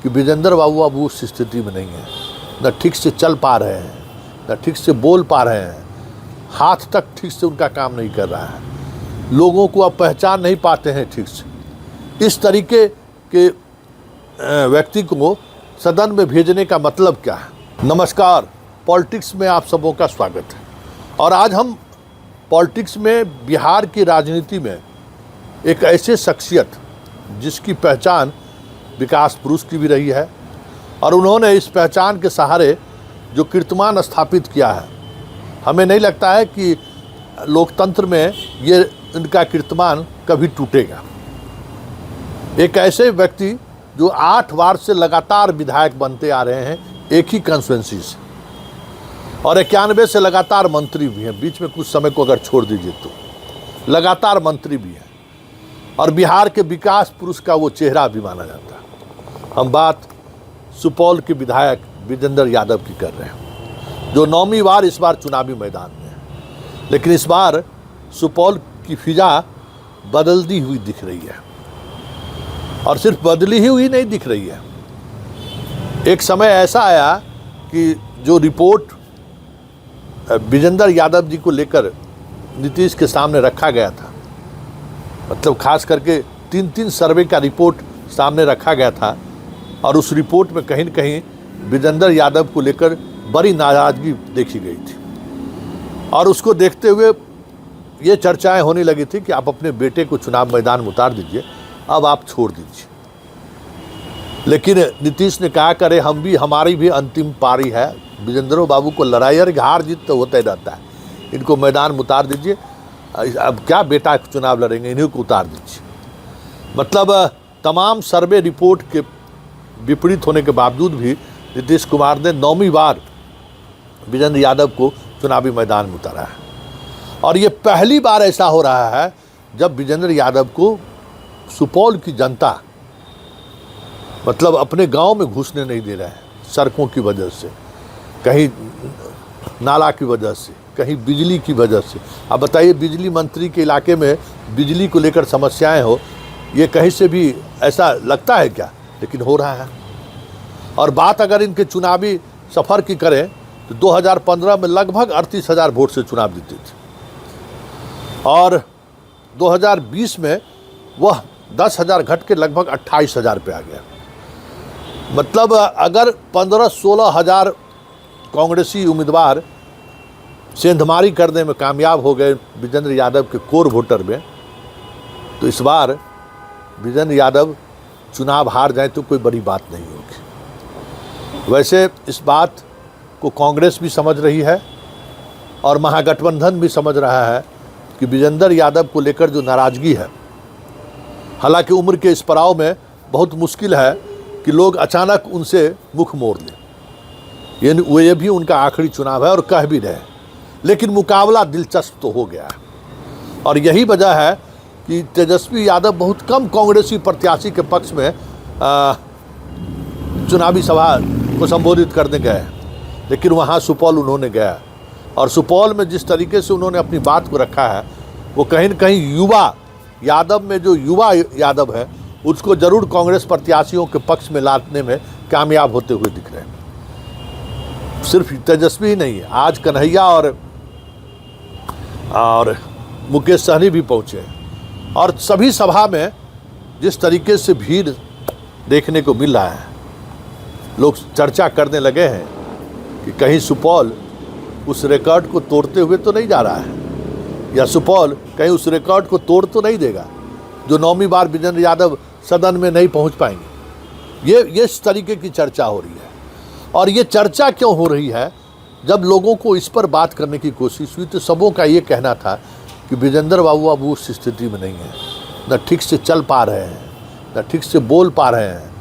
कि विजेंद्र बाबू अब उस स्थिति में नहीं है, न ठीक से चल पा रहे हैं, न ठीक से बोल पा रहे हैं, हाथ तक ठीक से उनका काम नहीं कर रहा है, लोगों को अब पहचान नहीं पाते हैं ठीक से। इस तरीके के व्यक्ति को सदन में भेजने का मतलब क्या है? नमस्कार, पॉलिटिक्स में आप सबों का स्वागत है। और आज हम पॉलिटिक्स में बिहार की राजनीति में एक ऐसे शख्सियत जिसकी पहचान विकास पुरुष की भी रही है और उन्होंने इस पहचान के सहारे जो कीर्तिमान स्थापित किया है, हमें नहीं लगता है कि लोकतंत्र में ये इनका कीर्तिमान कभी टूटेगा। एक ऐसे व्यक्ति जो 8 बार से लगातार विधायक बनते आ रहे हैं एक ही कॉन्स्टिट्यूएंसी से, और 91 से लगातार मंत्री भी हैं, बीच में कुछ समय को अगर छोड़ दीजिए तो लगातार मंत्री भी हैं, और बिहार के विकास पुरुष का वो चेहरा भी माना जाता है। हम बात सुपौल के विधायक विजेंद्र यादव की कर रहे हैं, जो 9वीं बार इस बार चुनावी मैदान में है। लेकिन इस बार सुपौल की फिजा बदलती हुई दिख रही है, और सिर्फ बदली ही हुई नहीं दिख रही है। एक समय ऐसा आया कि जो रिपोर्ट विजेंद्र यादव जी को लेकर नीतीश के सामने रखा गया था, मतलब खास करके 3 सर्वे का रिपोर्ट सामने रखा गया था, और उस रिपोर्ट में कहीं न कहीं विजेंद्र यादव को लेकर बड़ी नाराज़गी देखी गई थी। और उसको देखते हुए ये चर्चाएं होने लगी थी कि आप अपने बेटे को चुनाव मैदान में उतार दीजिए, अब आप छोड़ दीजिए। लेकिन नीतीश ने कहा करे हमारी भी अंतिम पारी है, विजेंद्र बाबू को लड़ाई और हार जीत तो होता ही रहता है, इनको मैदान में उतार दीजिए, अब क्या बेटा चुनाव लड़ेंगे, इन्हीं को उतार दीजिए। मतलब तमाम सर्वे रिपोर्ट के विपरीत होने के बावजूद भी नीतीश कुमार ने 9वीं बार विजेंद्र यादव को चुनावी मैदान में उतारा है। और ये पहली बार ऐसा हो रहा है जब विजेंद्र यादव को सुपौल की जनता मतलब अपने गांव में घुसने नहीं दे रहा है, सड़कों की वजह से, कहीं नाला की वजह से, कहीं बिजली की वजह से। अब बताइए, बिजली मंत्री के इलाके में बिजली को लेकर समस्याएं हो, ये कहीं से भी ऐसा लगता है क्या? लेकिन हो रहा है। और बात अगर इनके चुनावी सफ़र की करें तो 2015 में लगभग 38,000 वोट से चुनाव जीते थे, और 2020 में वह 10,000 घट के लगभग 28,000 पे आ गया। मतलब अगर 15-16 हज़ार कांग्रेसी उम्मीदवार सेंधमारी करने में कामयाब हो गए विजेंद्र यादव के कोर वोटर में, तो इस बार विजेंद्र यादव चुनाव हार जाए तो कोई बड़ी बात नहीं होगी। वैसे इस बात को कांग्रेस भी समझ रही है और महागठबंधन भी समझ रहा है कि विजेंद्र यादव को लेकर जो नाराज़गी है, हालांकि उम्र के इस पड़ाव में बहुत मुश्किल है कि लोग अचानक उनसे मुख मोड़ लें, ये भी उनका आखिरी चुनाव है और कह भी रहे, लेकिन मुकाबला दिलचस्प तो हो गया है। और यही वजह है कि तेजस्वी यादव बहुत कम कांग्रेसी प्रत्याशी के पक्ष में चुनावी सभा को संबोधित करने गए, लेकिन वहाँ सुपौल उन्होंने गया, और सुपौल में जिस तरीके से उन्होंने अपनी बात को रखा है, वो कहीं न कहीं युवा यादव में जो युवा यादव है उसको जरूर कांग्रेस प्रत्याशियों के पक्ष में लाने में कामयाब होते हुए दिख रहे हैं। सिर्फ तेजस्वी ही नहीं है, आज कन्हैया और मुकेश सहनी भी पहुँचे, और सभी सभा में जिस तरीके से भीड़ देखने को मिल रहा है, लोग चर्चा करने लगे हैं कि कहीं सुपौल उस रिकॉर्ड को तोड़ते हुए तो नहीं जा रहा है, या सुपौल कहीं उस रिकॉर्ड को तोड़ तो नहीं देगा जो 9वीं बार विजेंद्र यादव सदन में नहीं पहुंच पाएंगे। ये इस तरीके की चर्चा हो रही है। और ये चर्चा क्यों हो रही है? जब लोगों को इस पर बात करने की कोशिश हुई तो सबों का ये कहना था कि विजेंद्र बाबू अब उस स्थिति में नहीं है, न ठीक से चल पा रहे हैं, न ठीक से बोल पा रहे हैं,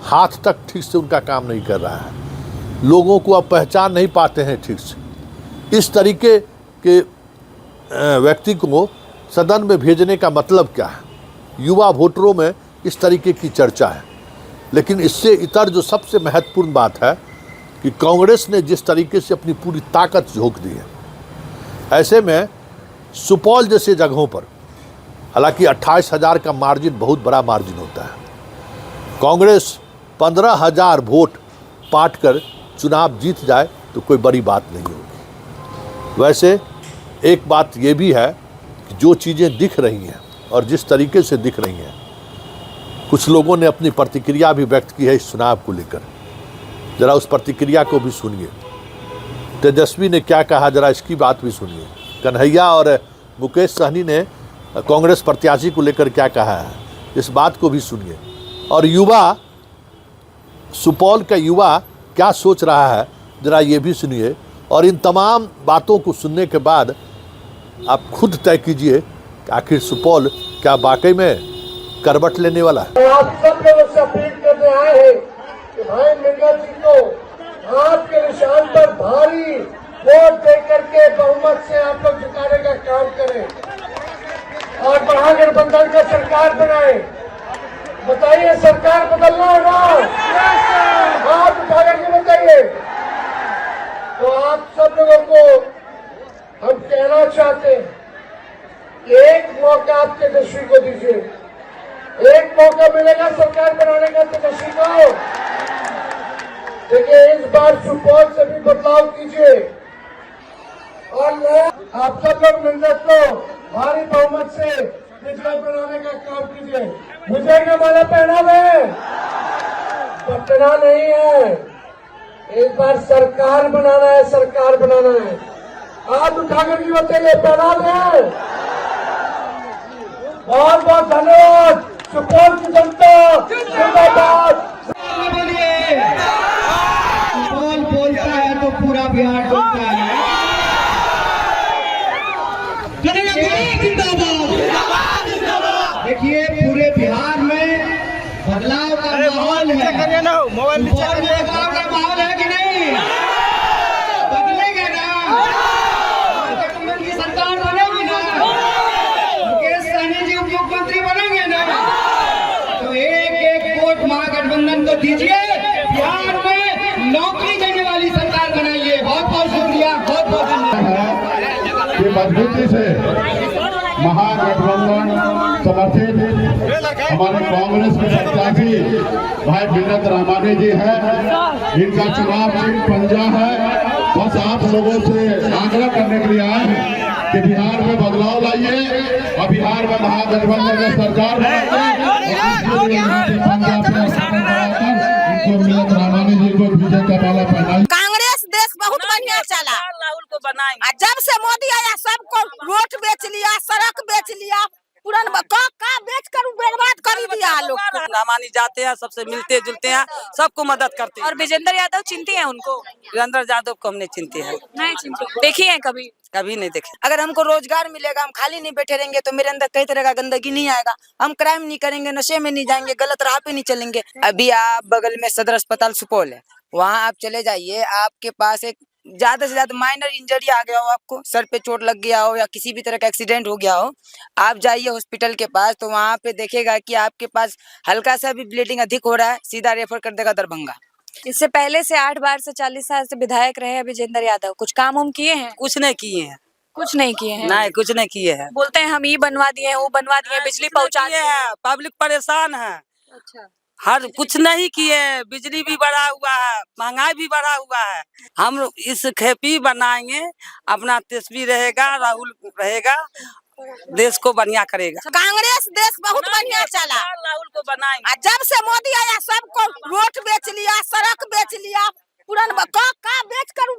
हाथ तक ठीक से उनका काम नहीं कर रहा है, लोगों को अब पहचान नहीं पाते हैं ठीक से। इस तरीके के व्यक्ति को सदन में भेजने का मतलब क्या है? युवा वोटरों में इस तरीके की चर्चा है। लेकिन इससे इतर जो सबसे महत्वपूर्ण बात है कि कांग्रेस ने जिस तरीके से अपनी पूरी ताकत झोंक दी है, ऐसे में सुपौल जैसे जगहों पर, हालांकि 28,000 का मार्जिन बहुत बड़ा मार्जिन होता है, कांग्रेस 15,000 वोट पाट कर चुनाव जीत जाए तो कोई बड़ी बात नहीं होगी। वैसे एक बात ये भी है कि जो चीज़ें दिख रही हैं और जिस तरीके से दिख रही हैं, कुछ लोगों ने अपनी प्रतिक्रिया भी व्यक्त की है इस चुनाव को लेकर। जरा उस प्रतिक्रिया को भी सुनिए। तेजस्वी ने क्या कहा, जरा इसकी बात भी सुनिए। कन्हैया और मुकेश सहनी ने कांग्रेस प्रत्याशी को लेकर क्या कहा है, इस बात को भी सुनिए। और युवा, सुपौल का युवा क्या सोच रहा है, जरा ये भी सुनिए। और इन तमाम बातों को सुनने के बाद आप खुद तय कीजिए कि आखिर सुपौल क्या वाकई में करवट लेने वाला है। आप सब लोगों से अपील करने आए हैं कि भाई मिर्जा जी को आपके निशान पर भारी वोट दे करके बहुमत से आप लोग जिताने का काम करें और महागठबंधन का सरकार बनाए। बताइए, सरकार बदलना है ना? हाथ उठाकर के बताइए। तो आप सब लोगों को हम कहना चाहते हैं कि एक मौका आप तेजस्वी को दीजिए। एक मौका मिलेगा सरकार बनाने का तेजस्वी को। देखिए, इस बार सुपौल से भी बदलाव कीजिए और आप सब लोग मिलकर को भारी बहुमत से बिजली बनाने का काम कीजिए। मुझे क्या माला पहना दे, पटना नहीं है। इस बार सरकार बनाना है, सरकार बनाना है। हाथ उठाकर की बताइए, पहना दे। बहुत बहुत धन्यवाद। सुपौल की जनता जिंदाबाद। सुपौल बोलता है तो पूरा बिहार बोलता है। देखिए, पूरे बिहार में बदलाव का माहौल है। बदलाव का माहौल है कि नहीं? बदलेगा ना? गठबंधन की सरकार बनेगी ना? मुकेश सहनी जी मुख्यमंत्री बनेंगे ना? तो एक एक वोट महागठबंधन को दीजिए। बिहार में नौकरी देने वाली सरकार बनाइए। बहुत बहुत शुक्रिया, बहुत बहुत धन्यवाद। ये मजबूती से महागठबंधन समर्थित हमारे कांग्रेस के प्रत्याशी भाई विनोद रामानी जी हैं। इनका चुनाव चिन्ह पंजा है। बस आप लोगों से आग्रह करने के लिए आए हैं कि बिहार में बदलाव लाइए और बिहार में महागठबंधन का सरकार विनोद रामानी जी को विजय का माला पहनाई। कांग्रेस देश बहुत बढ़िया चला, राहुल को बनाएंगे। जब से मोदी आया सबको रोड बेच लिया, सड़क बेच लिया, पुरान का बेच कर बर्बाद कर दिया लोग को। रामानी जाते हैं, सबसे मिलते जुलते हैं, सबको मदद करते हैं। और विजेंद्र यादव चिंती है उनको? वीरेंद्र यादव को हमने चिंते हैं। नहीं चिंती, देखी है कभी? कभी नहीं देखे। अगर हमको रोजगार मिलेगा, हम खाली नहीं बैठे रहेंगे तो मेरे अंदर कई तरह का गंदगी नहीं आएगा। हम क्राइम नहीं करेंगे, नशे में नहीं जाएंगे, गलत राह पे नहीं चलेंगे। अभी आप बगल में सदर अस्पताल सुपौल है, वहाँ आप चले जाइए। आपके पास एक ज्यादा से ज्यादा माइनर इंजरी आ गया हो, आपको सर पे चोट लग गया हो या किसी भी तरह का एक्सीडेंट हो गया हो, आप जाइए हॉस्पिटल के पास, तो वहाँ पे देखेगा कि आपके पास हल्का सा भी ब्लीडिंग अधिक हो रहा है, सीधा रेफर कर देगा दरभंगा। इससे पहले से 8 बार से 40 साल से विधायक रहे हैं विजेंद्र यादव। कुछ काम हम किए हैं? कुछ नहीं किए हैं। कुछ नहीं किए हैं। नहीं, कुछ नहीं किए हैं। बोलते हैं हम ये बनवा दिए हैं, वो बनवा दिए हैं, बिजली पहुंचा दिए हैं। पब्लिक परेशान है। अच्छा, हर कुछ नहीं किए। बिजली भी बढ़ा हुआ है, महंगाई भी बढ़ा हुआ है। हम इस खेती बनाएंगे, अपना तेजस्वी रहेगा, राहुल रहेगा, देश को बढ़िया करेगा। कांग्रेस देश बहुत बढ़िया चला, राहुल को बनाएंगे। जब से मोदी आया सबको रोड बेच लिया, सड़क बेच लिया, पुरान का बेच कर